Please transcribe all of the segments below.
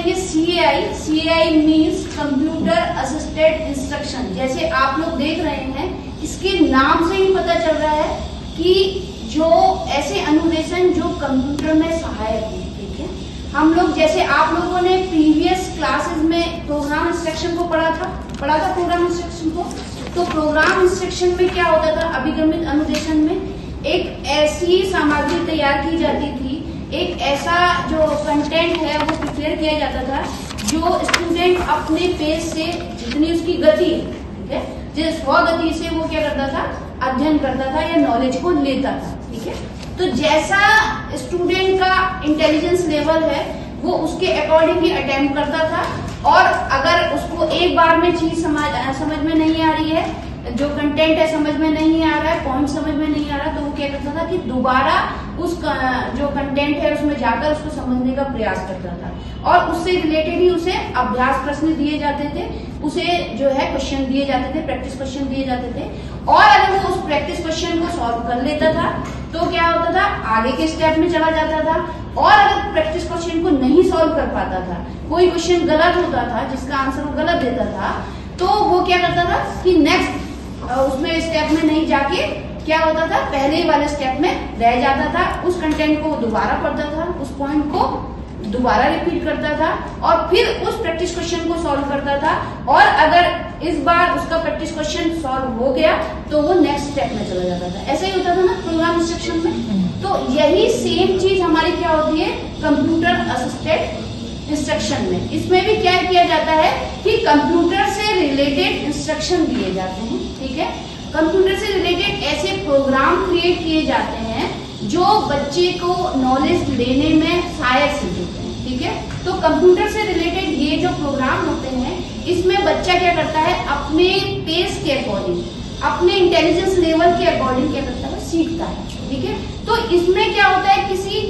करेंगे CAI। CAI means computer assisted instruction. जैसे आप लोग देख रहे हैं, इसके नाम से ही पता चल रहा है कि जो ऐसे अनुदेशन जो कंप्यूटर में सहायक है। ठीक है, हम लोग जैसे आप लोगों ने प्रीवियस क्लासेस में प्रोग्राम इंस्ट्रक्शन को पढ़ा था प्रोग्राम इंस्ट्रक्शन को। तो प्रोग्राम इंस्ट्रक्शन में क्या होता था, अभिगमित अनुदेशन में एक ऐसी सामग्री तैयार की जाती थी, एक ऐसा जो कंटेंट है वो प्रिपेयर किया जाता था जो स्टूडेंट अपने पेज से जितनी उसकी गति है, ठीक है, जिस स्वगति से वो क्या करता था, अध्ययन करता था या नॉलेज को लेता था। ठीक है, तो जैसा स्टूडेंट का इंटेलिजेंस लेवल है वो उसके अकॉर्डिंग ही अटेम्प्ट करता था, और अगर उसको एक बार में चीज समझ में नहीं आ रही है, जो कंटेंट है समझ में नहीं आ रहा है, पॉइंट समझ में नहीं आ रहा, तो वो क्या करता था कि दोबारा उस जो कंटेंट है उसमें जाकर उसको समझने का प्रयास करता था, और उससे रिलेटेड ही उसे अभ्यास प्रश्न दिए जाते थे, उसे जो है क्वेश्चन दिए जाते थे, प्रैक्टिस क्वेश्चन दिए जाते थे। और अगर वो उस प्रैक्टिस क्वेश्चन को सॉल्व कर लेता था तो क्या होता था, आगे के स्टेप में चला जाता था। और अगर प्रैक्टिस क्वेश्चन को नहीं सॉल्व कर पाता था, कोई क्वेश्चन गलत होता था जिसका आंसर वो गलत देता था, तो वो क्या करता था कि नेक्स्ट उसमें स्टेप में नहीं जाके क्या होता था, पहले वाले स्टेप में रह जाता था, उस कंटेंट को दोबारा पढ़ता था, उस पॉइंट को दोबारा रिपीट करता था, और फिर उस प्रैक्टिस क्वेश्चन को सॉल्व करता था। और अगर इस बार उसका प्रैक्टिस क्वेश्चन सॉल्व हो गया तो वो नेक्स्ट स्टेप में चला जाता था। ऐसा ही होता था ना प्रोग्राम इंस्ट्रक्शन में। तो यही सेम चीज हमारी क्या होती है कंप्यूटर असिस्टेड इंस्ट्रक्शन में। इसमें भी क्या किया जाता है कि कंप्यूटर से रिलेटेड इंस्ट्रक्शन दिए जाते हैं। ठीक है, कंप्यूटर से रिलेटेड ऐसे प्रोग्राम क्रिएट किए जाते हैं जो बच्चे को नॉलेज लेने में सहायक सिद्ध होते हैं। ठीक है, तो कंप्यूटर से रिलेटेड ये जो प्रोग्राम होते हैं, इसमें बच्चा क्या करता है, अपने पेस के अकॉर्डिंग, अपने इंटेलिजेंस लेवल के अकॉर्डिंग क्या करता है, सीखता है। ठीक है, तो इसमें क्या होता है, किसी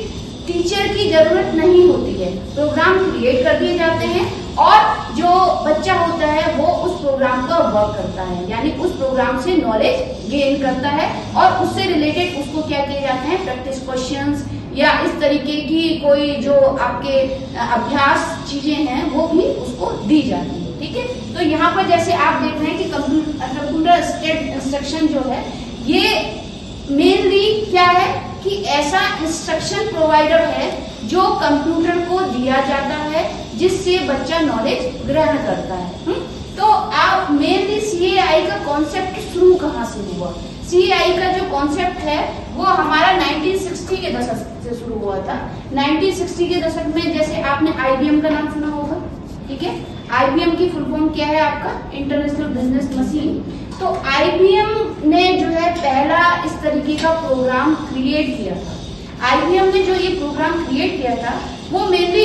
टीचर की जरूरत नहीं होती है, प्रोग्राम क्रिएट कर दिए जाते हैं, और जो बच्चा होता है वो उस प्रोग्राम का वर्क करता है, यानी उस प्रोग्राम से नॉलेज गेन करता है, और उससे रिलेटेड उसको क्या किए जाते हैं, प्रैक्टिस क्वेश्चंस या इस तरीके की कोई जो आपके अभ्यास चीजें हैं वो भी उसको दी जाती है। ठीक है, तो यहाँ पर जैसे आप देख रहे हैं कि कंप्यूटर असिस्टेड इंस्ट्रक्शन जो है ये मेनली क्या है कि ऐसा इंस्ट्रक्शन प्रोवाइडर है जो कंप्यूटर को दिया जाता है जिससे बच्चा नॉलेज ग्रहण करता है। तो आप मेनली CAI का कॉन्सेप्ट शुरू कहाँ से हुआ? CAI का जो कॉन्सेप्ट है वो हमारा 1960 के दशक से शुरू हुआ था। 1960 के दशक में जैसे आपने IBM का नाम सुना होगा। ठीक है, IBM की फुल फॉर्म क्या है आपका, इंटरनेशनल बिजनेस मशीन। तो IBM ने जो है पहला इस तरीके का प्रोग्राम क्रिएट किया था। IBM ने जो ये प्रोग्राम क्रिएट किया था वो मेनली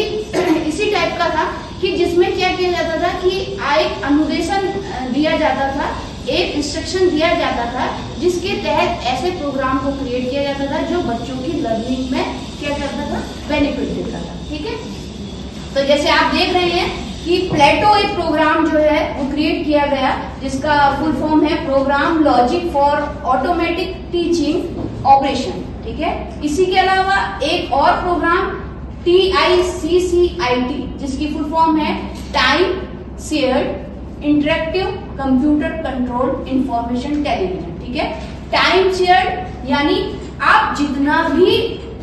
इसी टाइप का था कि जिसमें क्या किया जाता था कि एक अनुदेशन दिया जाता था, एक इंस्ट्रक्शन दिया जाता था जिसके तहत ऐसे प्रोग्राम को क्रिएट किया जाता था जो बच्चों की लर्निंग में क्या करता था, बेनिफिट देता था। ठीक है, तो जैसे आप देख रहे हैं कि प्लेटो एक प्रोग्राम जो है वो क्रिएट किया गया जिसका फुल फॉर्म है program logic for automatic teaching operation. ठीक है, इसी के अलावा एक और प्रोग्राम TICCIT जिसकी फुल फॉर्म है time shared interactive computer control information television. ठीक है, टाइम शेयर्ड यानी आप जितना भी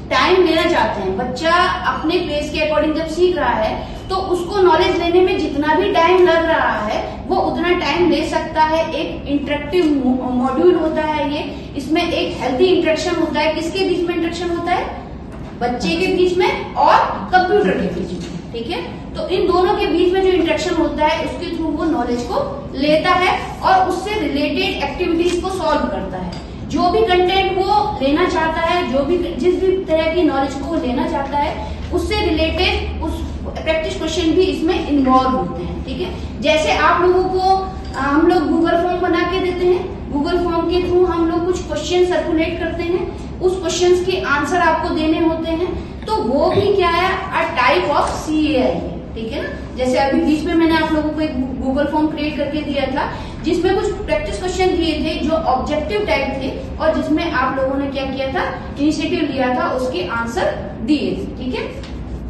टाइम लेना चाहते हैं, बच्चा अपने पेस के अकॉर्डिंग जब सीख रहा है तो उसको नॉलेज लेने में जितना भी टाइम लग रहा है वो उतना टाइम ले सकता है। एक इंटरेक्टिव मॉड्यूल होता है ये, इसमें एक हेल्थी इंटरेक्शन होता है। किसके बीच में इंटरेक्शन होता है, बच्चे के बीच में और कंप्यूटर के बीच में। ठीक है, तो इन दोनों के बीच में जो इंटरेक्शन होता है उसके थ्रू वो नॉलेज को लेता है और उससे रिलेटेड एक्टिविटीज को सॉल्व करता है। जो भी कंटेंट वो लेना चाहता है, जो भी जिस भी तरह की नॉलेज को वो लेना चाहता है, उससे रिलेटेड उस प्रैक्टिस क्वेश्चन भी इसमें इन्वॉल्व होते हैं। ठीक है, जैसे आप लोगों को हम लोग गूगल फॉर्म बना के देते हैं, गूगल फॉर्म के थ्रू हम लोग कुछ क्वेश्चन सर्कुलेट करते हैं, उस क्वेश्चंस के आंसर आपको देने होते हैं, तो वो भी क्या है, अ टाइप ऑफ CAI है। ठीक है ना, जैसे अभी बीच में मैंने आप लोगों को एक गूगल फॉर्म क्रिएट करके दिया था जिसमें कुछ प्रैक्टिस क्वेश्चन दिए थे जो ऑब्जेक्टिव टाइप थे और जिसमें आप लोगों ने क्या किया था, इनिशिएटिव लिया था, उसके आंसर दिए थे। ठीक है,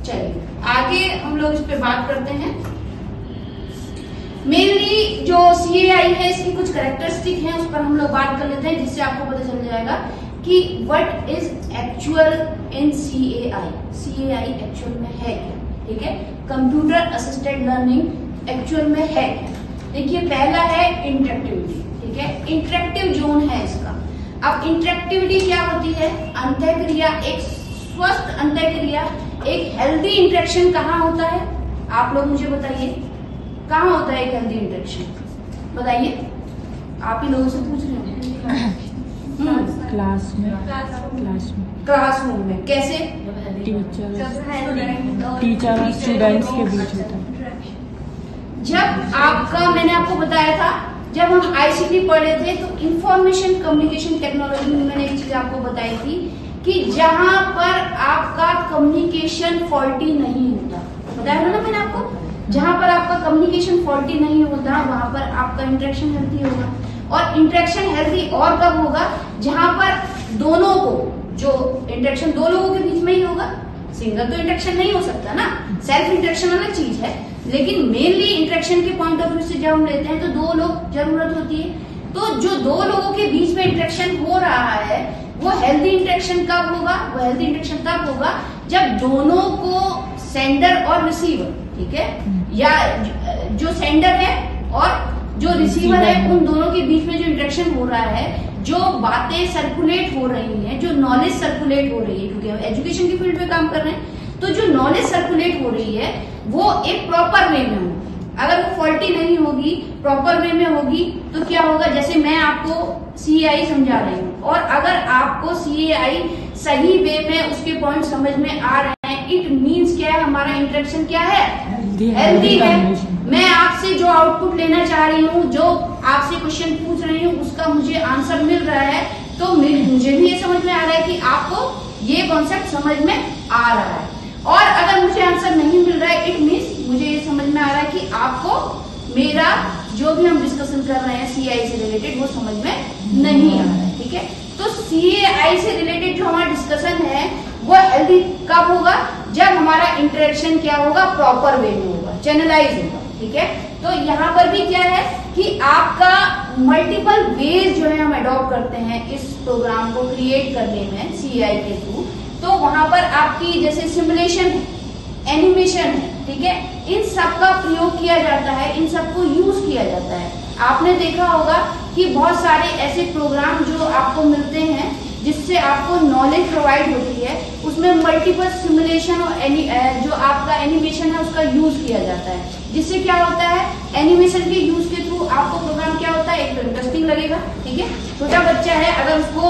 चलिए आगे हम हम लोग इस पे बात करते हैं। मेनली जो CAI है इसकी कुछ कैरेक्टरिस्टिक हैं, उस पर हम लोग बात कर लेते हैं, जिससे आपको पता चल जाएगा कि what is actual in CAI। CAI actual में है क्या, ठीक है। कंप्यूटर असिस्टेड लर्निंग एक्चुअल में है क्या। देखिए पहला है इंटरेक्टिविटी, ठीक है, इंटरेक्टिव जोन है इसका। अब इंटरेक्टिविटी क्या होती है, अंतःक्रिया, एक स्वस्थ अंतःक्रिया, एक हेल्दी इंटरेक्शन कहाँ होता है, आप लोग मुझे बताइए कहाँ होता है एक हेल्दी इंटरेक्शन, बताइए, आप ही लोगों से पूछ रहे हैं। क्लासरूम में कैसे, टीचर और स्टूडेंट्स के बीच होता है। जब आपका, मैंने आपको बताया था जब हम ICT पढ़े थे तो इंफॉर्मेशन कम्युनिकेशन टेक्नोलॉजी में मैंने एक चीज आपको बताई थी कि जहां पर आपका कम्युनिकेशन फॉल्टी नहीं होता, बताया था ना मैंने आपको, जहां पर आपका कम्युनिकेशन फॉल्टी नहीं होता वहां पर आपका इंटरेक्शन हेल्थी होगा। और इंटरेक्शन हेल्थी और कब होगा, जहां पर दोनों को, जो इंटरेक्शन दो लोगों के बीच में ही होगा, सिंगल तो इंटरेक्शन नहीं हो सकता ना, सेल्फ इंटरेक्शन अलग चीज है, लेकिन मेनली इंटरेक्शन के पॉइंट ऑफ व्यू से जब हम लेते हैं तो दो लोग जरूरत होती है। तो जो दो लोगों के बीच में इंटरेक्शन हो रहा है वो हेल्दी इंटरेक्शन कब होगा, वो हेल्दी इंटरेक्शन तब होगा जब दोनों को सेंडर और रिसीवर, ठीक है, या जो सेंडर है और जो रिसीवर है उन दोनों के बीच में जो इंटरेक्शन हो रहा है, जो बातें सर्कुलेट हो रही हैं, जो नॉलेज सर्कुलेट हो रही है, क्योंकि हम एजुकेशन की फील्ड में काम कर रहे हैं, तो जो नॉलेज सर्कुलेट हो रही है वो एक प्रॉपर वे में होगी। अगर वो फॉल्टी नहीं होगी, प्रॉपर वे में होगी, तो क्या होगा, जैसे मैं आपको CAI समझा रही हूँ और अगर आपको CAI सही वे में उसके पॉइंट समझ में आ रहे हैं, इट मीन्स क्या है, हमारा इंटरेक्शन क्या है, हेल्दी है। मैं आपसे जो आउटपुट लेना चाह रही हूँ, जो आपसे क्वेश्चन पूछ रही हूँ, उसका मुझे आंसर मिल रहा है, तो मुझे भी ये समझ में आ रहा है कि आपको ये कॉन्सेप्ट समझ में आ रहा है। और अगर मुझे आंसर नहीं मिल रहा है, इट मीन्स मुझे ये समझ में आ रहा है कि आपको मेरा जो भी हम डिस्कशन कर रहे हैं CAI से रिलेटेड वो समझ में नहीं आ रहा है, ठीक है। तो CAI से रिलेटेड जो हमारा डिस्कशन है वो हेल्दी कब होगा, जब हमारा इंटरेक्शन क्या होगा, प्रॉपर वे में होगा, चैनलाइज होगा, ठीक है। तो यहाँ पर भी क्या है कि आपका मल्टीपल वेज जो है हम अडॉप्ट करते हैं इस प्रोग्राम को क्रिएट करने में CAI के थ्रू। तो वहां पर आपकी जैसे सिमुलेशन है, एनिमेशन है, ठीक है, इन सब का प्रयोग किया जाता है, इन सबको यूज किया जाता है। आपने देखा होगा कि बहुत सारे ऐसे प्रोग्राम जो आपको मिलते हैं जिससे आपको नॉलेज प्रोवाइड होती है, उसमें मल्टीपल सिमुलेशन और जो आपका एनिमेशन है उसका यूज किया जाता है, जिससे क्या होता है, एनिमेशन के यूज के थ्रू आपको प्रोग्राम क्या होता है, एक तो इंटरेस्टिंग लगेगा, ठीक है। छोटा बच्चा है, अगर उसको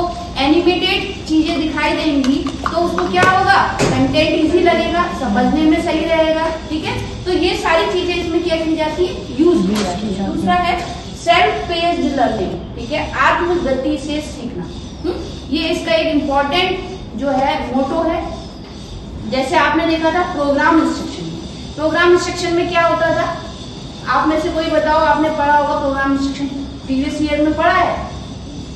एनिमेटेड चीजें दिखाई देंगी तो उसको क्या होगा, कंटेंट इजी लगेगा, समझने में सही रहेगा, ठीक है। तो ये सारी चीजें इसमें क्या की जाती है, यूज की जाती है। दूसरा है सेल्फ पेस्ड लर्निंग, ठीक है, आत्मगति से सीखना। ये इसका एक इम्पोर्टेंट जो है मोटो है। जैसे आपने देखा था प्रोग्राम इंस्ट्रक्शन, प्रोग्राम इंस्ट्रक्शन में क्या होता था, आप में से कोई बताओ, आपने पढ़ा होगा प्रोग्राम इंस्ट्रक्शन, प्रीवियस ईयर में पढ़ा है,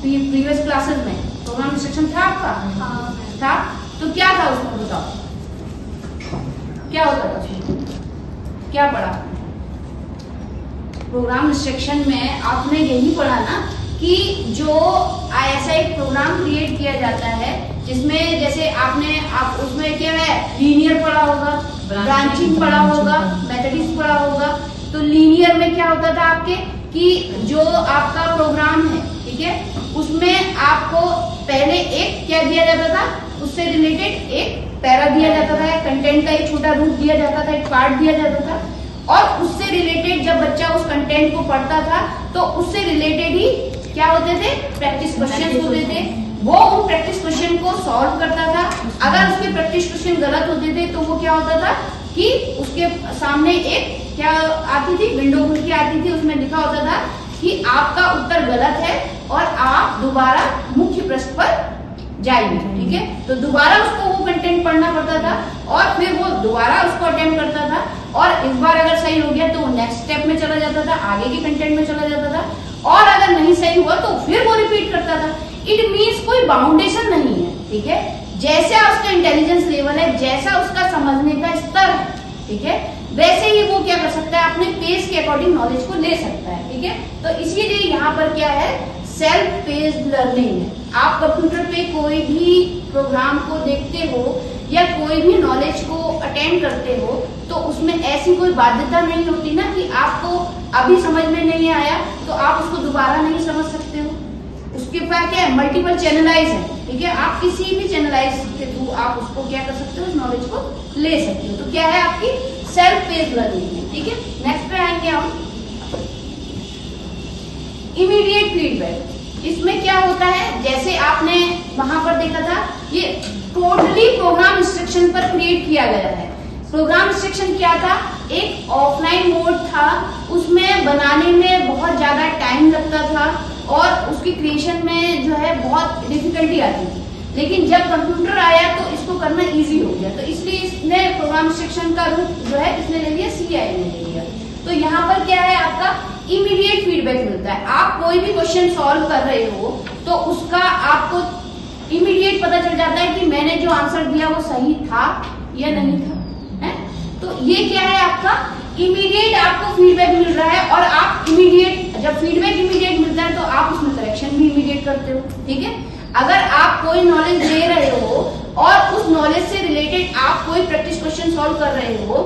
प्रीवियस क्लासेस में प्रोग्राम इंस्ट्रक्शन था आपका? हाँ। था, तो क्या था उसमें बताओ, क्या होता था उसमें, क्या पढ़ा? प्रोग्राम इंस्ट्रक्शन में आपने यही पढ़ा ना कि जो ऐसा एक प्रोग्राम क्रिएट किया जाता है जिसमें जैसे आप उसमें क्या है, लीनियर पढ़ा होगा, ब्रांचिंग पढ़ा होगा, मैथमेटिक्स पढ़ा होगा। तो लीनियर में क्या होता था आपके कि जो आपका प्रोग्राम है, ठीक है, उसमें आपको पहले एक क्या दिया जाता था, उससे रिलेटेड एक पैरा दिया जाता था, कंटेंट का एक छोटा रूप दिया जाता था, एक पार्ट दिया जाता था, और उससे रिलेटेड जब बच्चा उस कंटेंट को पढ़ता था तो उससे रिलेटेड ही क्या होते थे, प्रैक्टिस क्वेश्चन होते थे। वो उन प्रैक्टिस क्वेश्चन को सॉल्व करता था। अगर उसके प्रैक्टिस क्वेश्चन गलत होते थे तो वो क्या होता था कि उसके सामने एक क्या आती थी, विंडो खुल के आती थी, उसमें लिखा होता था कि आपका उत्तर गलत है और आप दोबारा मुख्य पृष्ठ पर जाइए, ठीक है। तो दोबारा उसको वो कंटेंट पढ़ना पड़ता था और फिर वो दोबारा उसको अटेम्प्ट करता था, और इस बार अगर सही हो गया तो नेक्स्ट स्टेप में चला जाता था, आगे के कंटेंट में चला जाता था, और अगर नहीं सही हुआ तो फिर वो रिपीट करता था। इट मीन्स कोई बाउंडेशन नहीं है, ठीक है। जैसा उसका इंटेलिजेंस लेवल है, जैसा उसका समझने का स्तर है, ठीक है। वैसे ही वो क्या कर सकता है, अपने पेस के अकॉर्डिंग नॉलेज को ले सकता है, ठीक है। तो इसीलिए यहाँ पर क्या है, सेल्फ पेस्ड लर्निंग है। आप कंप्यूटर पे कोई भी प्रोग्राम को देखते हो या कोई भी नॉलेज को अटेंड करते हो तो उसमें ऐसी कोई बाध्यता नहीं होती ना कि आपको अभी समझ में नहीं आया तो आप उसको दोबारा नहीं समझ सकते हो। उसके पास क्या है, मल्टीपल चैनलाइज है, ठीक है। आप किसी भी चैनलाइज के थ्रू आप उसको क्या कर सकते हो, उस नॉलेज को ले सकते हो। तो क्या है, आपकी सेल्फ पेस्ड लर्निंग है, ठीक है। नेक्स्ट पे आएंगे हम, इमीडिएट फीडबैक। इसमें क्या होता है, जैसे आपने वहां पर देखा था, ये टोटली प्रोग्राम इंस्ट्रक्शन पर क्रिएट किया गया है। प्रोग्राम इंस्ट्रक्शन क्या था, एक ऑफलाइन मोड था, उसमें बनाने में बहुत ज्यादा टाइम लगता था और उसकी क्रिएशन में जो है बहुत डिफिकल्टी आती थी। लेकिन जब कंप्यूटर आया तो इसको करना इजी हो गया, तो इसलिए इसने प्रोग्राम इंस्ट्रक्शन का रूप जो है इसने ले लिया, CI ने ले लिया। तो यहाँ पर क्या है, आपका इमीडिएट फीडबैक मिलता है। आप कोई भी क्वेश्चन सॉल्व कर रहे हो तो उसका आपको इमीडिएट पता चल जाता है कि मैंने जो आंसर दिया वो सही था या नहीं था, है? तो ये क्या है, आपका इमीडिएट आपको फीडबैक मिल रहा है और आप इमीडिएट, जब फीडबैक इमीडिएट मिलता है तो आप उसमें करेक्शन भी इमीडिएट करते हो, ठीक है। अगर आप कोई नॉलेज दे रहे हो और उस नॉलेज से रिलेटेड आप कोई प्रैक्टिस क्वेश्चन सॉल्व कर रहे हो,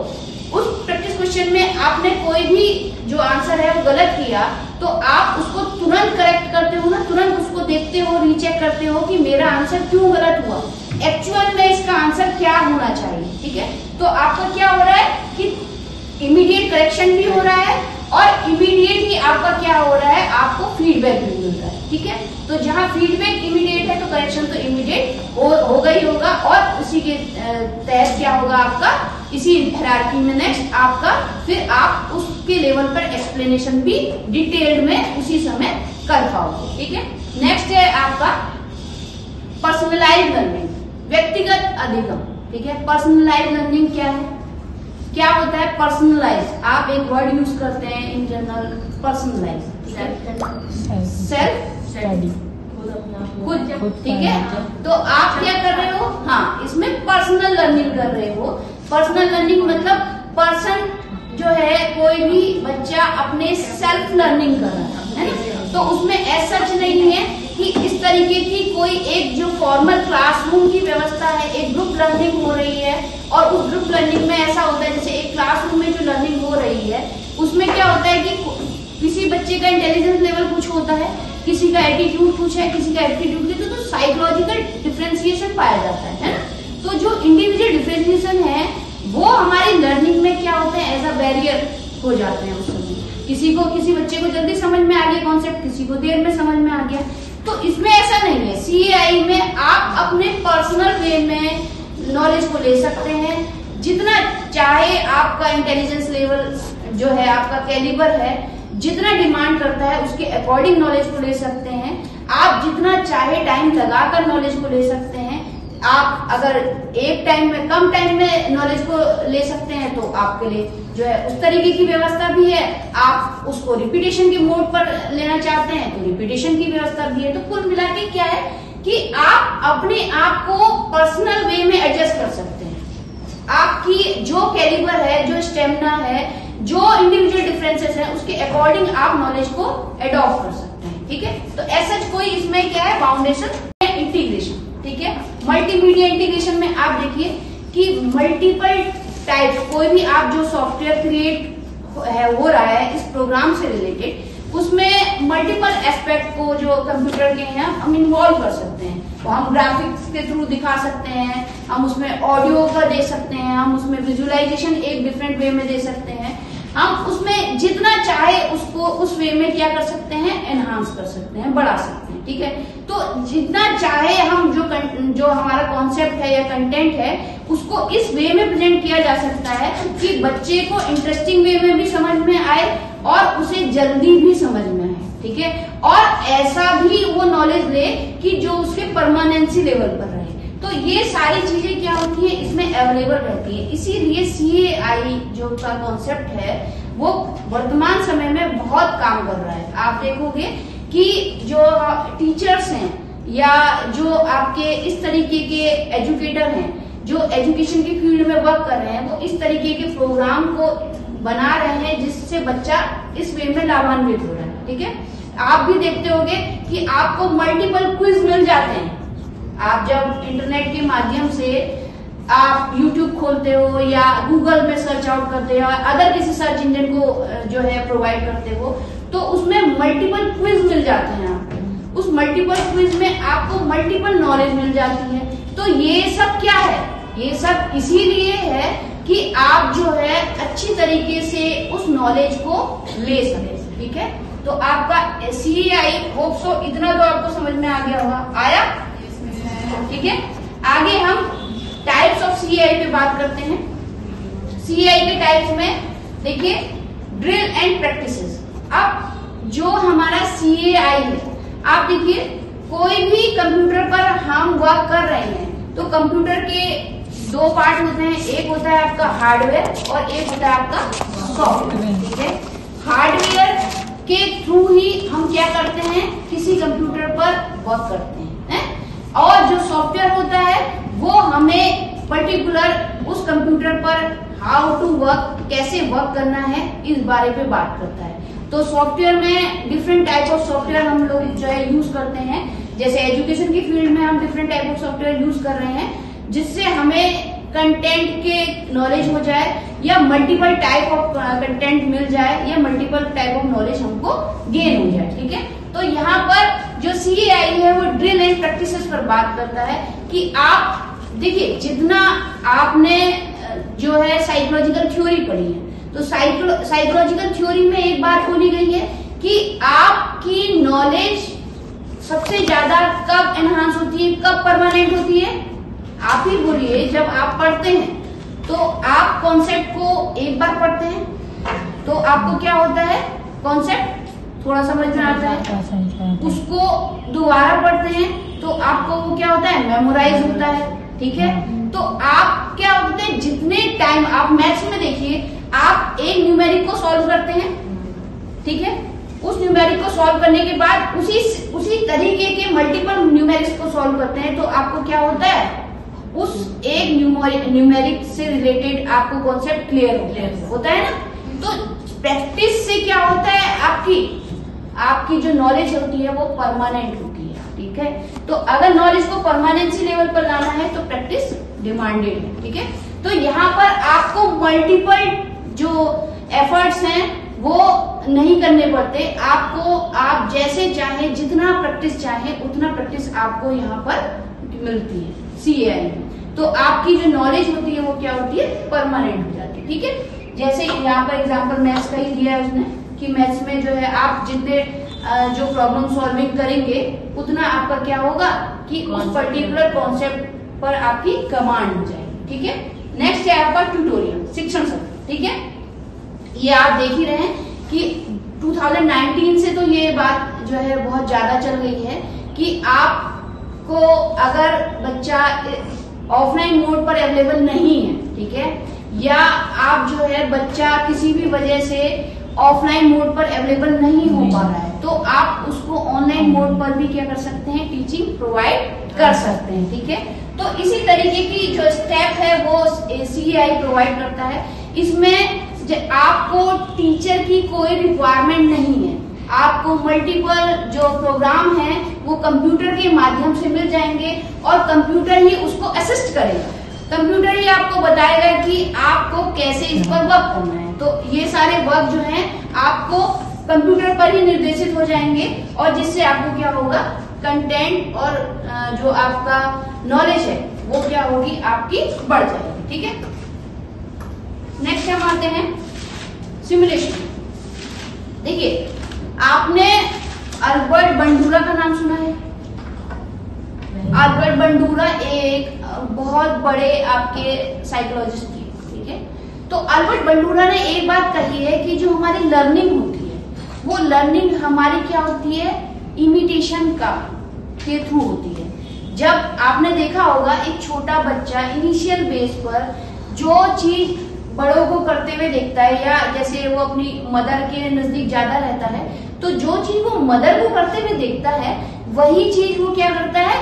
उस प्रैक्टिस क्वेश्चन में आपने कोई भी जो आंसर है वो गलत किया तो आप उसको तुरंत करेक्ट करते हो ना, तुरंत उसको देखते हो, रीचेक करते हो कि मेरा आंसर क्यों गलत हुआ, एक्चुअल में इसका आंसर क्या होना चाहिए, ठीक है। तो आपका क्या हो रहा है कि इमीडिएट करेक्शन भी हो रहा है और इमीडिएट ही आपका क्या हो रहा है, आपको फीडबैक भी मिल रहा है, ठीक है। तो जहां फीडबैक इमीडिएट है तो करेक्शन तो इमीडिएट होगा ही होगा और उसी के तहत क्या होगा, आपका इसी हायरार्की में नेक्स्ट आपका फिर आप उसके लेवल पर एक्सप्लेनेशन भी डिटेल्ड में उसी समय कर पाओगे, ठीक है। नेक्स्ट है आपका पर्सनलाइज्ड लर्निंग, व्यक्तिगत अधिगम, ठीक है। पर्सनलाइज्ड लर्निंग क्या है, क्या होता है पर्सनलाइज, आप एक वर्ड यूज करते हैं in general, personalize, self study, खुद, ठीक है। तो आप क्या कर रहे हो, हाँ, इसमें पर्सनल लर्निंग कर रहे हो। पर्सनल लर्निंग मतलब पर्सन जो है, कोई भी बच्चा अपने सेल्फ लर्निंग कर रहा है ना, तो उसमें ऐसा सच नहीं है कि इस तरीके की कोई एक जो फॉर्मल क्लासरूम की व्यवस्था है, एक ग्रुप लर्निंग हो रही है और उस ग्रुप लर्निंग में ऐसा होता है, जैसे एक क्लासरूम में जो लर्निंग हो रही है उसमें क्या होता है कि किसी बच्चे का इंटेलिजेंस लेवल कुछ होता है, किसी का एटीट्यूड कुछ है, किसी का एप्टीट्यूड कुछ है, तो साइकोलॉजिकल डिफरेंशिएशन पाया जाता है ना। तो जो इंडिविजुअल डिफरेंशिएशन है वो हमारी लर्निंग में क्या होते हैं, एज अ बैरियर हो जाते हैं उस समय। किसी बच्चे को जल्दी समझ में आ गया कॉन्सेप्ट, किसी को देर में समझ में आ गया। तो इसमें ऐसा नहीं है, CAI में आप अपने पर्सनल वे में नॉलेज को ले सकते हैं, जितना चाहे आपका इंटेलिजेंस लेवल जो है, आपका कैलिबर है, जितना डिमांड करता है उसके अकॉर्डिंग नॉलेज को ले सकते हैं। आप जितना चाहे टाइम लगाकर नॉलेज को ले सकते हैं। आप अगर एक टाइम में, कम टाइम में नॉलेज को ले सकते हैं तो आपके लिए जो है उस तरीके की व्यवस्था भी है। आप उसको रिपीटेशन के मोड पर लेना चाहते हैं तो रिपीटेशन की व्यवस्था भी है। तो कुल मिला के क्या है कि आप अपने आप को पर्सनल वे में एडजस्ट कर सकते हैं। आपकी जो कैलिबर है, जो स्टेमिना है, जो इंडिविजुअल डिफरेंसेस है, उसके अकॉर्डिंग आप नॉलेज को एडॉप्ट कर सकते हैं, ठीक है। तो ऐसा कोई इसमें क्या है, फाउंडेशन इंटीग्रेशन, ठीक है। मल्टीमीडिया इंटीग्रेशन में आप देखिए कि मल्टीपल टाइप, कोई भी आप जो सॉफ्टवेयर क्रिएट हो रहा है इस प्रोग्राम से रिलेटेड, उसमें मल्टीपल एस्पेक्ट को जो कंप्यूटर के हैं हम इन्वॉल्व कर सकते हैं। तो हम ग्राफिक्स के थ्रू दिखा सकते हैं, हम उसमें ऑडियो का दे सकते हैं, हम उसमें विजुअलाइजेशन एक डिफरेंट वे में दे सकते हैं। हम उसमें जितना चाहे उसको उस वे में क्या कर सकते हैं, एनहांस कर सकते हैं, बढ़ा सकते हैं, ठीक है। तो जितना चाहे हम जो हमारा कॉन्सेप्ट है या कंटेंट है उसको इस वे में प्रेजेंट किया जा सकता है कि बच्चे को इंटरेस्टिंग वे में भी समझ में आए और उसे जल्दी भी समझ में आए, ठीक है। और ऐसा भी वो नॉलेज ले कि जो उसके परमानेंसी लेवल पर रहे। तो ये सारी चीजें क्या होती है, इसमें अवेलेबल रहती है। इसीलिए CAI जो का कॉन्सेप्ट है वो वर्तमान समय में बहुत काम कर रहा है। आप देखोगे कि जो टीचर्स हैं या जो आपके इस तरीके के एजुकेटर हैं, जो एजुकेशन की फील्ड में वर्क कर रहे हैं वो इस तरीके के प्रोग्राम को बना रहे हैं जिससे बच्चा इस वे में लाभान्वित हो रहा है। ठीक है, आप भी देखते होंगे कि आपको मल्टीपल क्विज मिल जाते हैं। आप जब इंटरनेट के माध्यम से आप YouTube खोलते हो या गूगल में सर्च आउट करते हो, अदर किसी सर्च इंजन को जो है प्रोवाइड करते हो, तो उसमें मल्टीपल क्विज मिल जाते हैं आपको। उस मल्टीपल क्विज में आपको मल्टीपल नॉलेज मिल जाती है। तो ये सब क्या है, ये सब इसीलिए है कि आप जो है अच्छी तरीके से उस नॉलेज को ले सके। ठीक है, तो आपका CAI होप सो इतना तो आपको समझ में आ गया होगा। आया? ठीक है, आगे हम टाइप्स ऑफ CAI पे बात करते हैं। CAI के टाइप्स में देखिए ड्रिल एंड प्रैक्टिसेस। अब जो हमारा CAI है, आप देखिए कोई भी कंप्यूटर पर हम वर्क कर रहे हैं तो कंप्यूटर के दो पार्ट होते हैं, एक होता है आपका हार्डवेयर और एक होता है आपका सॉफ्टवेयर। ठीक है, हार्डवेयर के थ्रू ही हम क्या करते हैं, किसी कंप्यूटर पर वर्क करते हैं, और जो सॉफ्टवेयर होता है वो हमें पर्टिकुलर उस कंप्यूटर पर हाउ टू वर्क, कैसे वर्क करना है, इस बारे पे बात करता है। तो सॉफ्टवेयर में डिफरेंट टाइप ऑफ सॉफ्टवेयर हम लोग जो है यूज करते हैं। जैसे एजुकेशन की फील्ड में हम different type of software use कर रहे हैं जिससे हमें कंटेंट के नॉलेज हो जाए या मल्टीपल टाइप ऑफ कंटेंट मिल जाए या मल्टीपल टाइप ऑफ नॉलेज हमको गेन हो जाए। ठीक है, तो यहाँ पर जो CAI है वो ड्रिल एंड प्रैक्टिसेस पर बात करता है कि आप देखिए जितना आपने जो है साइकोलॉजिकल थ्योरी पढ़ी है, तो साइकोलॉजिकल थ्योरी में एक बात बोली गई है कि आपकी नॉलेज सबसे ज्यादा कब एनहांस होती है, कब परमानेंट होती है। आप ही बोलिए, जब आप पढ़ते हैं तो आप कॉन्सेप्ट को एक बार पढ़ते हैं तो आपको क्या होता है, कॉन्सेप्ट थोड़ा समझ में आता है, उसको दोबारा पढ़ते हैं तो आपको वो क्या होता है, मेमोराइज होता है। ठीक है, तो आप क्या होते हैं, जितने टाइम आप मैथ्स में देखिए, आप एक न्यूमेरिक को सॉल्व करते हैं। ठीक है, उस न्यूमेरिक को सॉल्व करने के बाद उसी तरीके के मल्टीपल न्यूमेरिक्स को सॉल्व करते हैं तो आपको क्या होता है, उस एक न्यूमेरिक से रिलेटेड आपको कॉन्सेप्ट क्लियर होता है ना। तो प्रैक्टिस से क्या होता है, आपकी जो नॉलेज होती है वो परमानेंट होती है। ठीक है, तो अगर नॉलेज को परमानेंसी लेवल पर लाना है तो प्रैक्टिस डिमांडेड है। ठीक है, तो यहाँ पर आपको मल्टीपल जो एफर्ट्स हैं वो नहीं करने पड़ते, आप जैसे चाहे, जितना प्रैक्टिस चाहे उतना प्रैक्टिस आपको यहाँ पर मिलती है CAI में। तो आपकी जो नॉलेज होती है वो क्या होती है, परमानेंट हो जाती है। ठीक है, जैसे यहाँ पर एग्जांपल मैथ्स का ही दिया है उसने कि मैथ्स में जो है आप जितने जो प्रॉब्लम सॉल्विंग करेंगे उतना आपका क्या होगा कि उस पर्टिकुलर कॉन्सेप्ट पर आपकी कमांड हो जाएगी। ठीक है, नेक्स्ट है आपका ट्यूटोरियल, शिक्षण सत्र। ठीक है, ये आप देख ही रहे हैं कि 2019 से तो ये बात जो है बहुत ज्यादा चल गई है कि आपको अगर बच्चा ऑफलाइन मोड पर अवेलेबल नहीं है, ठीक है, या आप जो है बच्चा किसी भी वजह से ऑफलाइन मोड पर अवेलेबल नहीं हो पा रहा है तो आप उसको ऑनलाइन मोड पर भी क्या कर सकते हैं, टीचिंग प्रोवाइड कर सकते हैं। ठीक है, तो इसी तरीके की जो स्टेप है वो CAI प्रोवाइड करता है। इसमें आपको टीचर की कोई रिक्वायरमेंट नहीं है, आपको मल्टीपल जो प्रोग्राम है वो कंप्यूटर के माध्यम से मिल जाएंगे और कंप्यूटर ही उसको असिस्ट करेगा, कंप्यूटर ही आपको बताएगा कि आपको कैसे इस पर वर्क करना है। तो ये सारे वर्क जो हैं आपको कंप्यूटर पर ही निर्देशित हो जाएंगे और जिससे आपको क्या होगा, कंटेंट और जो आपका नॉलेज है वो क्या होगी, आपकी बढ़ जाएगी। ठीक है, नेक्स्ट हम आते हैं सिमुलेशन। देखिए, आपने अल्बर्ट बंडूरा का नाम सुना है? अल्बर्ट बंडूरा एक बहुत बड़े आपके साइकोलॉजिस्ट थे। ठीक है, तो अल्बर्ट बंडूरा ने एक बात कही है कि जो हमारी लर्निंग होती है वो लर्निंग हमारी क्या होती है, इमिटेशन के थ्रू होती है। जब आपने देखा होगा एक छोटा बच्चा इनिशियल बेस पर जो चीज बड़ों को करते हुए देखता है या जैसे वो अपनी मदर के नजदीक ज्यादा रहता है तो जो चीज वो मदर को करते हुए देखता है वही चीज वो क्या करता है,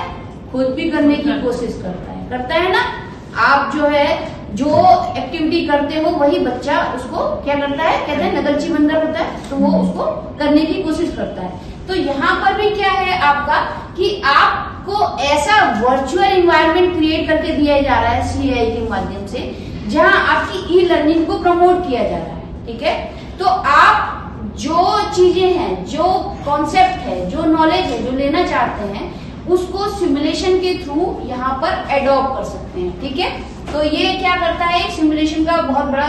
खुद भी करने की कोशिश करता है ना। आप जो है जो एक्टिविटी करते हो वही बच्चा उसको क्या करता है, कहते हैं नकलची बंदर होता है, तो वो उसको करने की कोशिश करता है। तो यहाँ पर भी क्या है आपका कि आपको ऐसा वर्चुअल इन्वायरमेंट क्रिएट करके दिया जा रहा है CAI के माध्यम से, जहां आपकी ई लर्निंग को प्रमोट किया जा रहा है। ठीक है, तो आप जो चीजें हैं, जो कॉन्सेप्ट है, जो नॉलेज है, जो लेना चाहते हैं, उसको सिमुलेशन के थ्रू यहाँ पर एडॉप्ट कर सकते हैं। ठीक है, तो ये क्या करता है, सिमुलेशन का बहुत बड़ा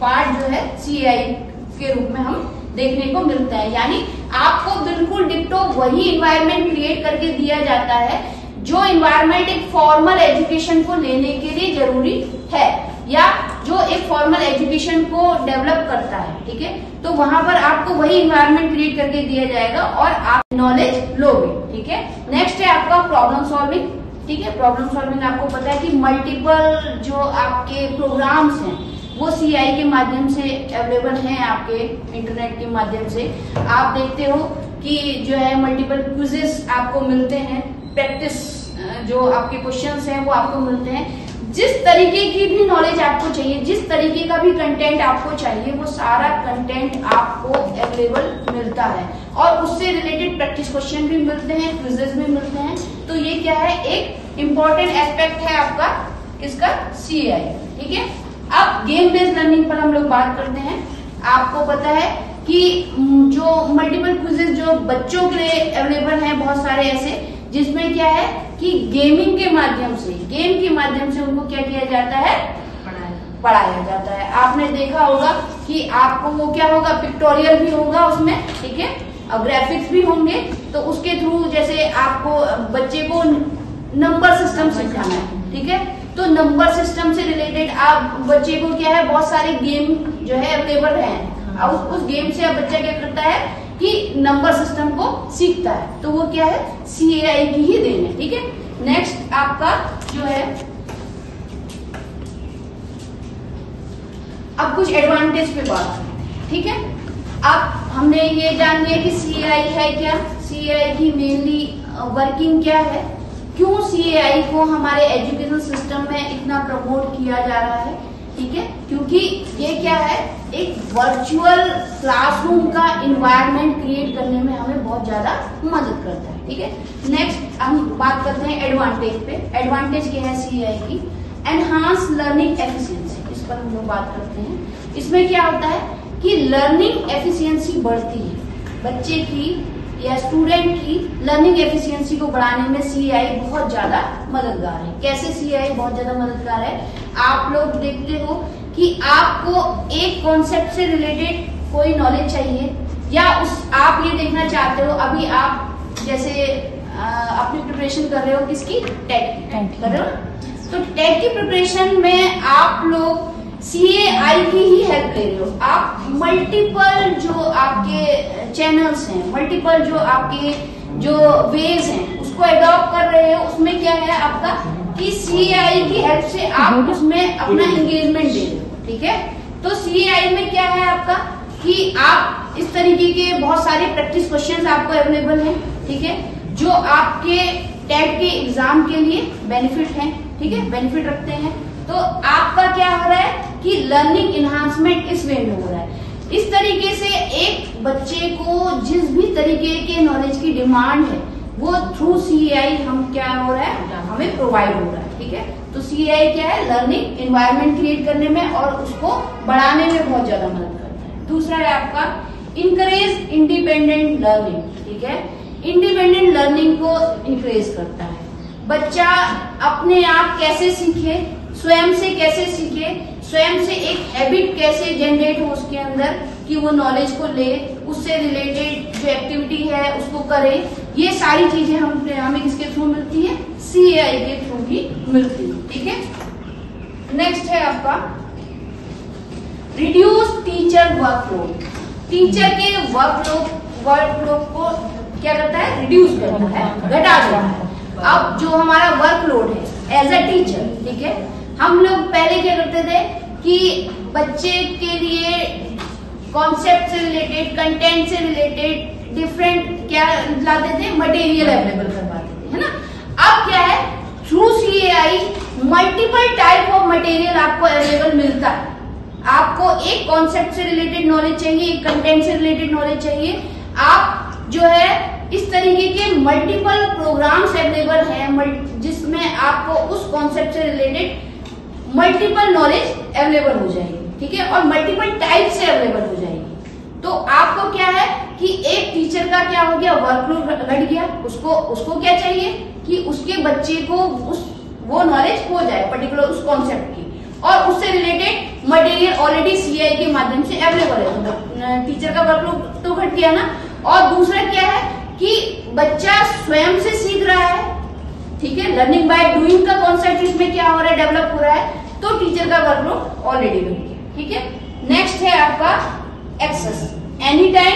पार्ट जो है CAI के रूप में हम देखने को मिलता है। यानी आपको बिल्कुल डिक्टो वही इन्वायरमेंट क्रिएट करके दिया जाता है जो इन्वायरमेंट एक फॉर्मल एजुकेशन को लेने के लिए जरूरी है, या जो एक फॉर्मल एजुकेशन को डेवलप करता है। ठीक है, तो वहां पर आपको वही इन्वायरमेंट क्रिएट करके दिया जाएगा और आप नॉलेज लोगे। ठीक है, नेक्स्ट है आपका प्रॉब्लम सॉल्विंग। ठीक है, प्रॉब्लम सॉल्विंग आपको पता है कि मल्टीपल जो आपके प्रोग्राम्स हैं वो CAI के माध्यम से अवेलेबल हैं, आपके इंटरनेट के माध्यम से। आप देखते हो कि जो है मल्टीपल क्विजेस आपको मिलते हैं, प्रैक्टिस जो आपके क्वेश्चंस हैं वो आपको मिलते हैं। जिस तरीके की भी नॉलेज आपको चाहिए, जिस तरीके का भी कंटेंट आपको चाहिए, वो सारा कंटेंट आपको अवेलेबल मिलता है और उससे रिलेटेड प्रैक्टिस क्वेश्चन भी मिलते हैं, क्विजेस भी मिलते हैं। तो ये क्या है, एक इम्पॉर्टेंट एस्पेक्ट है आपका इसका CAI। ठीक है, अब गेम बेस्ड लर्निंग पर हम लोग बात करते हैं। आपको पता है कि जो मल्टीपल क्विजेस जो बच्चों के लिए अवेलेबल हैं, बहुत सारे ऐसे, जिसमें क्या है कि गेमिंग के माध्यम से, गेम के माध्यम से उनको क्या किया जाता है, पढ़ाया जाता है। आपने देखा होगा कि आपको वो क्या होगा, पिक्टोरियल भी होगा उसमें। ठीक है, और ग्राफिक्स भी होंगे, तो उसके थ्रू जैसे आपको बच्चे को नंबर सिस्टम सिखाना है। ठीक है, तो नंबर सिस्टम से रिलेटेड आप बच्चे को क्या है, बहुत सारे गेम जो है अवेलेबल हैं। अब उस गेम से अब बच्चा क्या करता है कि नंबर सिस्टम को सीखता है, तो वो क्या है, CAI की ही देन है। ठीक है, नेक्स्ट आपका जो है, अब कुछ एडवांटेज पे बात करते हैं। ठीक है, अब हमने ये जान लिया कि CAI है क्या, CAI की मेनली वर्किंग क्या है, क्यों CAI को हमारे एजुकेशन सिस्टम में इतना प्रमोट किया जा रहा है। ठीक है, क्योंकि ये क्या है, एक वर्चुअल क्लासरूम का इन्वायरमेंट क्रिएट करने में हमें बहुत ज्यादा मदद करता है। ठीक है, नेक्स्ट हम बात करते हैं एडवांटेज पे। एडवांटेज क्या है CAI की, एनहांस लर्निंग एफिशिएंसी, इस पर हम लोग बात करते हैं। इसमें क्या होता है कि लर्निंग एफिशिएंसी बढ़ती है, बच्चे की या स्टूडेंट की लर्निंग एफिशिएंसी को बढ़ाने में CAI बहुत ज्यादा मददगार है। कैसे CAI बहुत ज्यादा मददगार है, आप लोग देखते हो कि आपको एक कॉन्सेप्ट से रिलेटेड कोई नॉलेज चाहिए, या आप ये देखना चाहते हो, अभी आप जैसे अपनी प्रिपरेशन कर रहे हो, किसकी, टेट कर रहे हो, तो टेट की प्रिपरेशन में आप लोग CAI की ही हेल्प ले रहे हो। आप मल्टीपल जो आपके चैनल्स हैं, मल्टीपल जो आपके जो वेज हैं, उसको एडॉप्ट कर रहे हो। उसमें क्या है आपका कि CAI की हेल्प से आप उसमें अपना एंगेजमेंट दे रहे हो। ठीक है, तो CAI में क्या है आपका कि आप इस तरीके के बहुत सारे प्रैक्टिस क्वेश्चंस आपको अवेलेबल हैं। ठीक है, जो आपके टेट के एग्जाम के लिए बेनिफिट हैं। ठीक है, बेनिफिट रखते हैं। तो आपका क्या हो रहा है कि लर्निंग इन्हांसमेंट इस वे में हो रहा है। इस तरीके से एक बच्चे को जिस भी तरीके के नॉलेज की डिमांड है वो थ्रू CAI हम क्या हो रहा है, हमें प्रोवाइड हो रहा है। ठीक है, तो CAI क्या है, लर्निंग एनवायरनमेंट क्रिएट करने में और उसको बढ़ाने में बहुत ज्यादा मदद करता है। दूसरा है आपका इंकरेज इंडिपेंडेंट लर्निंग। ठीक है, इंडिपेंडेंट लर्निंग को इंकरेज करता है। बच्चा अपने आप कैसे सीखे, स्वयं से कैसे सीखे, स्वयं से एक हैबिट कैसे जनरेट हो उसके अंदर कि वो नॉलेज को ले, उससे रिलेटेड जो एक्टिविटी है उसको करे। ये सारी चीजें हमें किसके थ्रू मिलती है, CAI के थ्रू ही मिलती है। ठीक है, नेक्स्ट है आपका रिड्यूस टीचर वर्कलोड। टीचर के वर्कलोड को क्या करता है, रिड्यूस करता है, घटा देता है। अब जो हमारा वर्कलोड है एज अ टीचर, ठीक है, हम लोग पहले क्या करते थे कि बच्चे के लिए कॉन्सेप्ट से रिलेटेड, कंटेंट से रिलेटेड डिफरेंट क्या लाते थे, मटेरियल अवेलेबल करवाते थे, है ना। अब क्या है, through CAI multiple type of material आपको अवेलेबल मिलता है। आपको एक कॉन्सेप्ट से रिलेटेड नॉलेज चाहिए, एक कंटेंट से रिलेटेड नॉलेज चाहिए, आप जो है इस तरीके के मल्टीपल प्रोग्राम्स अवेलेबल हैं जिसमें आपको उस कॉन्सेप्ट से रिलेटेड मल्टीपल नॉलेज अवेलेबल हो जाएगी, ठीक है, और मल्टीपल टाइप से अवेलेबल हो जाएगी। तो आपको क्या है कि एक टीचर का क्या हो गया, वर्कलोड घट गया, उसको क्या चाहिए कि उसके बच्चे को वो नॉलेज हो जाए पर्टिकुलर उस कॉन्सेप्ट की, और उससे रिलेटेड मटेरियल ऑलरेडी सीआई के माध्यम से अवेलेबल है, तो टीचर का वर्कलोड तो घट गया ना। और दूसरा क्या है कि बच्चा स्वयं से सीख रहा है, ठीक है, लर्निंग बाय डूइंग का कॉन्सेप्ट इसमें क्या हो रहा है, डेवलप हो रहा है, तो टीचर का वर्कलोड ऑलरेडी घट गया, ठीक है। नेक्स्ट है आपका एक्सेस, एनी टाइम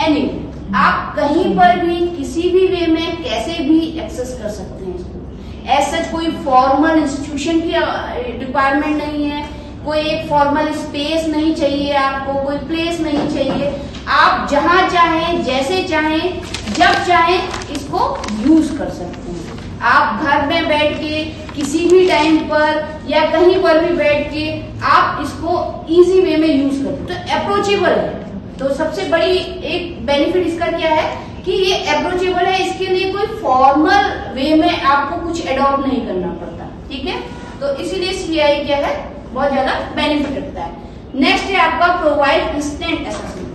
एनी, आप कहीं पर भी किसी भी वे में कैसे भी एक्सेस कर सकते हैं इसको। ऐसा कोई फॉर्मल इंस्टीट्यूशन की रिक्वायरमेंट नहीं है, कोई एक फॉर्मल स्पेस नहीं चाहिए आपको, कोई प्लेस नहीं चाहिए, आप जहां चाहें, जैसे चाहें, जब चाहें इसको यूज कर सकते हैं। आप घर में बैठ के किसी भी टाइम पर या कहीं पर भी बैठ के आप इसको इजी वे में यूज करते हैं, तो अप्रोचेबल है। तो सबसे बड़ी एक बेनिफिट इसका क्या है कि ये अप्रोचेबल है, इसके लिए कोई फॉर्मल वे में आपको कुछ एडॉप्ट नहीं करना पड़ता, ठीक है। तो इसीलिए सीआई क्या है, बहुत ज्यादा बेनिफिट रखता है। नेक्स्ट है आपका प्रोवाइड इंस्टेंट असेसमेंट।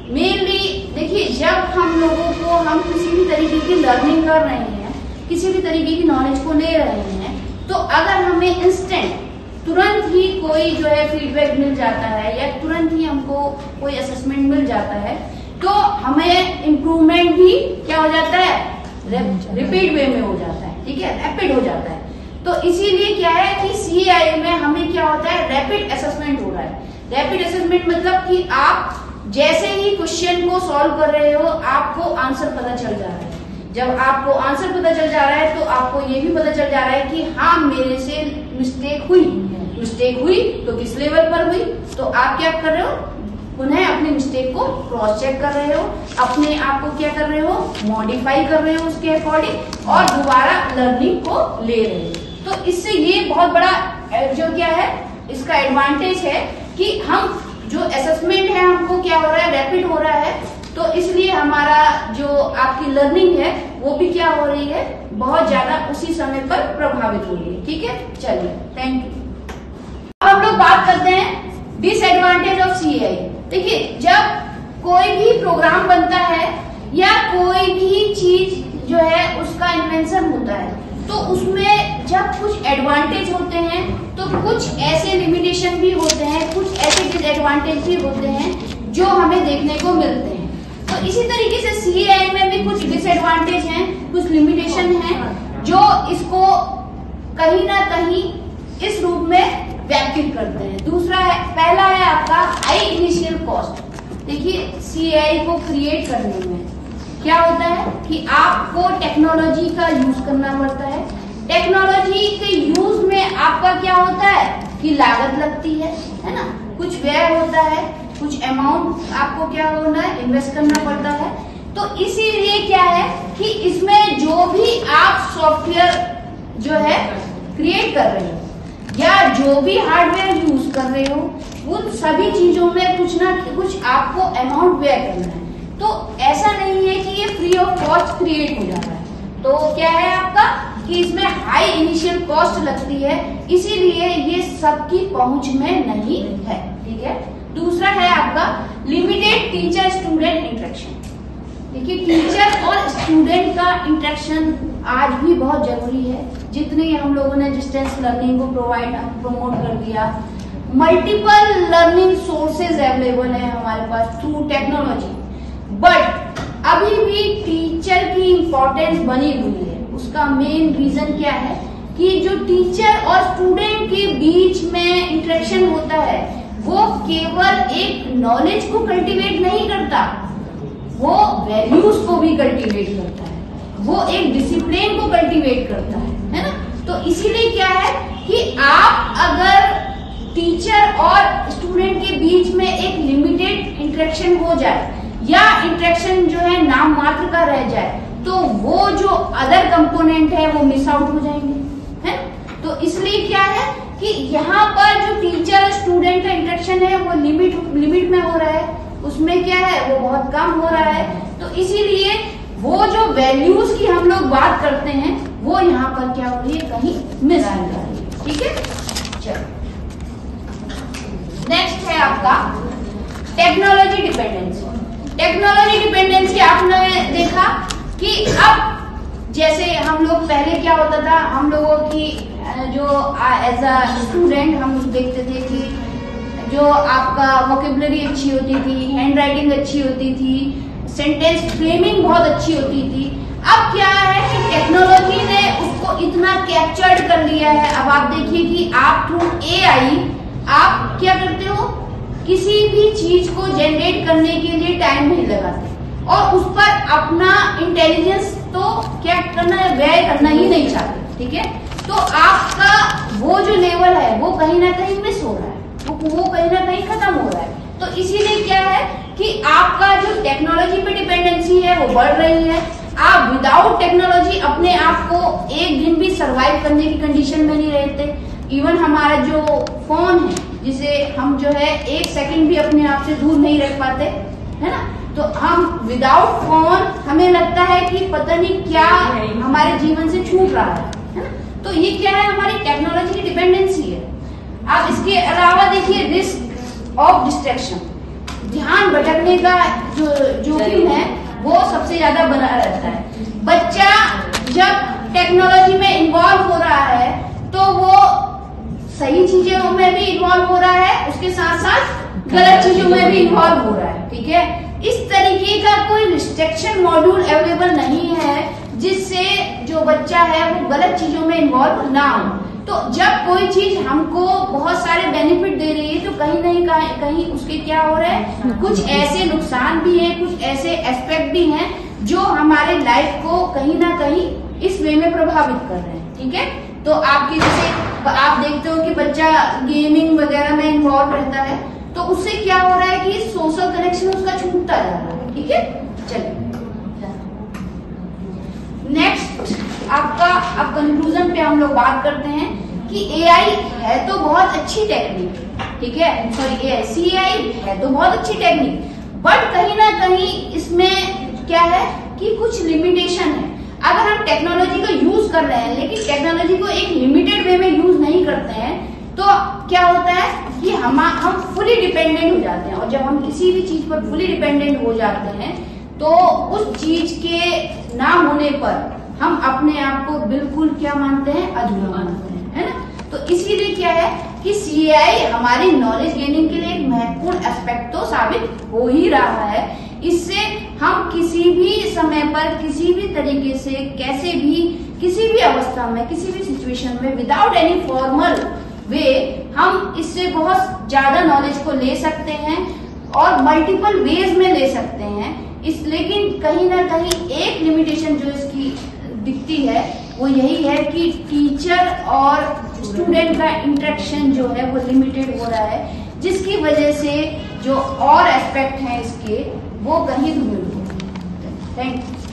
मेनली देखिए, जब हम किसी भी तरीके की लर्निंग कर रहे हैं, किसी भी तरीके की नॉलेज को ले रहे हैं, तो अगर हमें इंस्टेंट तुरंत ही कोई जो है फीडबैक मिल जाता है या तुरंत ही हमको कोई असेसमेंट मिल जाता है, तो हमें इम्प्रूवमेंट भी क्या हो जाता है, रिपीट वे में हो जाता है, ठीक है, रैपिड हो जाता है। तो इसीलिए क्या है कि सीआई में हमें क्या होता है, रैपिड असेसमेंट हो रहा है। रैपिड असेसमेंट मतलब कि आप जैसे ही क्वेश्चन को सॉल्व कर रहे हो, आपको आंसर पता चल जा रहा है। जब आपको आंसर पता चल जा रहा है तो आपको ये भी पता चल जा रहा है कि हाँ, मेरे से मिस्टेक हुई तो किस लेवल पर हुई। तो आप क्या कर रहे हो, पुनः अपनी मिस्टेक को क्रॉस चेक कर रहे हो, अपने आप को क्या कर रहे हो, मॉडिफाई कर रहे हो उसके अकॉर्डिंग, और दोबारा लर्निंग को ले रहे हो। तो इससे ये बहुत बड़ा जो क्या है, इसका एडवांटेज है कि हम जो असेसमेंट है हमको क्या हो रहा है, रैपिड हो रहा है, तो इसलिए हमारा जो आपकी लर्निंग है वो भी क्या हो रही है, बहुत ज्यादा उसी समय पर प्रभावित हो रही है, ठीक है। चलिए, थैंक यू। अब हम लोग बात करते हैं डिसएडवांटेज ऑफ सीआई। देखिए, जब कोई भी प्रोग्राम बनता है या कोई भी चीज जो है उसका इन्वेंशन होता है, तो उसमें जब कुछ एडवांटेज होते हैं तो कुछ ऐसे लिमिटेशन भी होते हैं, कुछ ऐसे डिसएडवांटेज भी होते हैं जो हमें देखने को मिलते हैं। तो इसी तरीके से सीआई में भी कुछ डिसएडवांटेज हैं, कुछ लिमिटेशन हैं जो इसको कहीं ना कहीं इस रूप में व्याख्यात करते हैं। दूसरा है, पहला है आपका हाई इनिशियल कॉस्ट। देखिए, सीआई को क्रिएट करने में क्या होता है कि आपको टेक्नोलॉजी का यूज करना पड़ता है। टेक्नोलॉजी के यूज में आपका क्या होता है कि लागत लगती है ना, कुछ व्यय होता है, कुछ अमाउंट आपको क्या होना है, इन्वेस्ट करना पड़ता है। तो इसीलिए क्या है कि इसमें जो भी आप सॉफ्टवेयर जो है क्रिएट कर रहे हो या जो भी हार्डवेयर यूज कर रहे हो, उन सभी चीजों में कुछ ना कुछ आपको अमाउंट व्यय करना है। तो ऐसा नहीं है कि ये फ्री ऑफ कॉस्ट क्रिएट हो जा रहा है। तो क्या है आपका कि इसमें हाई इनिशियल कॉस्ट लगती है, इसीलिए ये सबकी पहुंच में नहीं है, ठीक है। दूसरा है आपका लिमिटेड टीचर स्टूडेंट इंटरेक्शन। देखिए, टीचर और स्टूडेंट का इंटरेक्शन आज भी बहुत जरूरी है। जितनी हम लोगों ने डिस्टेंस लर्निंग को प्रमोट कर दिया, मल्टीपल लर्निंग सोर्सेज अवेलेबल है हमारे पास थ्रू टेक्नोलॉजी, बट अभी भी टीचर की इंपॉर्टेंस बनी हुई है। उसका मेन रीजन क्या है कि जो टीचर और स्टूडेंट के बीच में इंटरेक्शन होता है वो केवल एक नॉलेज को कल्टीवेट नहीं करता, वो वैल्यूज को भी कल्टीवेट करता है, वो एक डिसिप्लिन को कल्टीवेट करता है ना। तो इसीलिए क्या है कि आप अगर टीचर और स्टूडेंट के बीच में एक लिमिटेड इंटरेक्शन हो जाए या इंटरेक्शन जो है नाम मात्र का रह जाए, तो वो जो अदर कंपोनेंट है वो मिस आउट हो जाएंगे, है। तो तो इसलिए क्या है कि यहाँ पर जो टीचर स्टूडेंट का इंटरेक्शन है वो लिमिट में हो रहा है, उसमें क्या है वो बहुत कम हो रहा है। तो इसीलिए वो जो वैल्यूज की हम लोग बात करते हैं वो यहाँ पर क्या हो रही है, कहीं मिस हो जा रही है। ठीक है, चलो नेक्स्ट है आपका टेक्नोलॉजी डिपेंडेंसी। टेक्नोलॉजी डिपेंडेंसी आपने देखा कि अब जैसे हम लोग पहले क्या होता था, हम लोगों की जो एज अ स्टूडेंट हम देखते थे कि जो आपका वोकेबलरी अच्छी होती थी, हैंड राइटिंग अच्छी होती थी, सेंटेंस फ्रेमिंग बहुत अच्छी होती थी। अब क्या है कि टेक्नोलॉजी ने उसको इतना कैप्चर्ड कर लिया है। अब आप देखिए कि आप थ्रू AI आप क्या करते हो, किसी भी चीज को जनरेट करने के लिए टाइम नहीं लगाते और उस पर अपना इंटेलिजेंस तो क्या करना है, व्यय करना ही नहीं चाहते। ठीक है, तो आपका वो जो लेवल है वो कहीं ना कहीं मिस हो रहा है, वो कहीं ना कहीं खत्म हो रहा है। तो इसीलिए क्या है कि आपका जो टेक्नोलॉजी पे डिपेंडेंसी है वो बढ़ रही है। आप विदाउट टेक्नोलॉजी अपने आप को एक दिन भी सरवाइव करने की कंडीशन में नहीं रहते। इवन हमारा जो फोन है जिसे हम जो है एक सेकंड भी अपने आप से दूर नहीं रख पाते, है ना। तो हम विदाउट फोन हमें लगता है कि पता नहीं क्या हमारे जीवन से छूट रहा है ना। तो ये क्या है, हमारी टेक्नोलॉजी की डिपेंडेंसी है। अब इसके अलावा देखिए रिस्क ऑफ डिस्ट्रैक्शन, ध्यान भटकने का जो जोखिम है वो सबसे ज्यादा बना रहता है। बच्चा जब टेक्नोलॉजी में इन्वॉल्व हो रहा है तो वो सही चीजों में भी इन्वॉल्व हो रहा है, उसके साथ साथ गलत चीजों में भी इन्वॉल्व हो रहा है। ठीक है, इस तरीके का कोई रिस्ट्रिक्शन मॉड्यूल अवेलेबल नहीं है जिससे जो बच्चा है वो गलत चीजों में इन्वॉल्व ना हो। तो जब कोई चीज हमको बहुत सारे बेनिफिट दे रही है तो कहीं नहीं कहीं उसके क्या हो रहा है, कुछ ऐसे नुकसान भी हैं, कुछ ऐसे एस्पेक्ट भी हैं जो हमारे लाइफ को कहीं ना कहीं इस वे में प्रभावित कर रहे हैं। ठीक है, तो आपकी जैसे आप देखते हो कि बच्चा गेमिंग वगैरह में इन्वॉल्व रहता है तो उससे क्या हो रहा है कि सोशल कनेक्शन उसका छूटता जा रहा है। ठीक है, चलिए नेक्स्ट आपका अब कंक्लूजन पे हम लोग बात करते हैं कि AI है तो बहुत अच्छी टेक्निक, ठीक है, सॉरी CI है तो बहुत अच्छी टेक्निक, बट कहीं ना कहीं इसमें क्या है कि कुछ लिमिटेशन है। अगर हम टेक्नोलॉजी को यूज कर रहे हैं लेकिन टेक्नोलॉजी को एक लिमिटेड वे में यूज नहीं करते हैं तो क्या होता है कि हम फुली डिपेंडेंट हो जाते हैं। और जब हम किसी भी चीज पर फुली डिपेंडेंट हो जाते हैं तो उस चीज के ना होने पर हम अपने आप को बिल्कुल क्या मानते हैं, अधूरा मानते हैं, है ना। तो इसीलिए क्या है कि CI हमारी नॉलेज गेनिंग के लिए एक महत्वपूर्ण एस्पेक्ट तो साबित हो ही रहा है। इससे हम किसी भी समय पर किसी भी तरीके से कैसे भी किसी भी अवस्था में किसी भी सिचुएशन में विदाउट एनी फॉर्मल वे हम इससे बहुत ज्यादा नॉलेज को ले सकते हैं और मल्टीपल वेज में ले सकते हैं। लेकिन कहीं ना कहीं एक लिमिटेशन जो इसकी दिखती है वो यही है कि टीचर और स्टूडेंट का इंटरेक्शन जो है वो लिमिटेड हो रहा है, जिसकी वजह से जो और एस्पेक्ट हैं इसके वो कहीं धूमिल हो। Thank you.